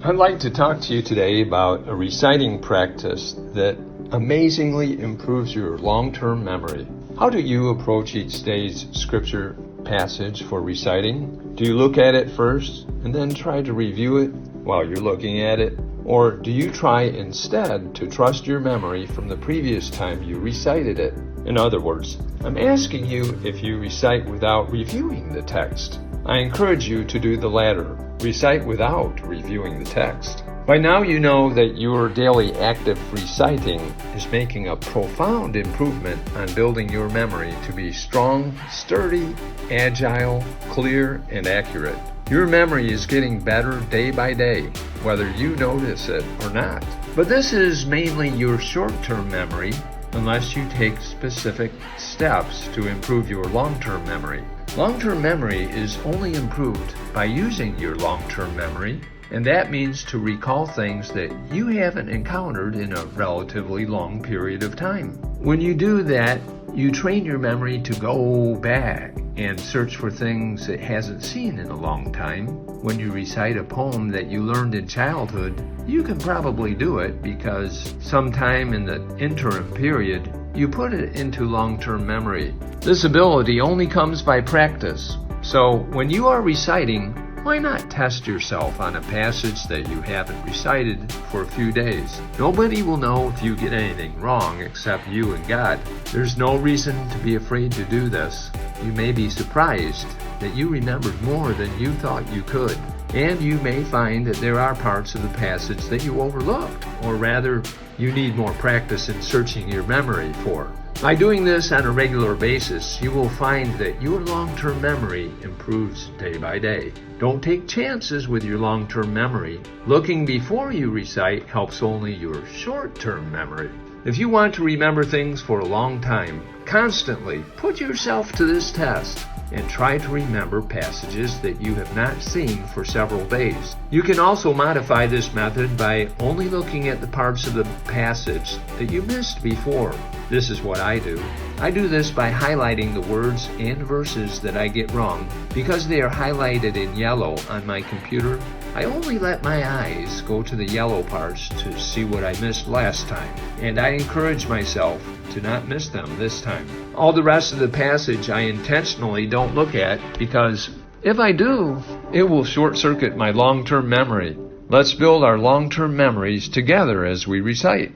I'd like to talk to you today about a reciting practice that amazingly improves your long-term memory. How do you approach each day's scripture passage for reciting? Do you look at it first and then try to review it while you're looking at it? Or do you try instead to trust your memory from the previous time you recited it? In other words, I'm asking you if you recite without reviewing the text. I encourage you to do the latter. Recite without reviewing the text. By now you know that your daily active reciting is making a profound improvement on building your memory to be strong, sturdy, agile, clear, and accurate. Your memory is getting better day by day, whether you notice it or not. But this is mainly your short-term memory, unless you take specific steps to improve your long-term memory. Long-term memory is only improved by using your long-term memory, and that means to recall things that you haven't encountered in a relatively long period of time. When you do that, you train your memory to go back and search for things it hasn't seen in a long time. When you recite a poem that you learned in childhood, you can probably do it because sometime in the interim period, you put it into long-term memory. This ability only comes by practice. So when you are reciting, why not test yourself on a passage that you haven't recited for a few days? Nobody will know if you get anything wrong except you and God. There's no reason to be afraid to do this. You may be surprised that you remembered more than you thought you could. And you may find that there are parts of the passage that you overlooked, or rather, you need more practice in searching your memory for. By doing this on a regular basis, you will find that your long-term memory improves day by day. Don't take chances with your long-term memory. Looking before you recite helps only your short-term memory. If you want to remember things for a long time, constantly put yourself to this test and try to remember passages that you have not seen for several days. You can also modify this method by only looking at the parts of the passage that you missed before. This is what I do. I do this by highlighting the words and verses that I get wrong. Because they are highlighted in yellow on my computer, I only let my eyes go to the yellow parts to see what I missed last time, and I encourage myself to not miss them this time. All the rest of the passage I intentionally don't look at because if I do, it will short-circuit my long-term memory. Let's build our long-term memories together as we recite.